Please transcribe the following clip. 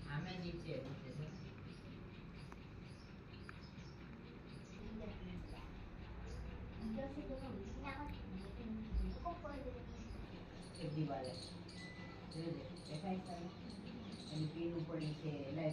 આમે નીચે એક દિવાલે દેખાય છે એની પીન ઉપર નીચે લાઈટ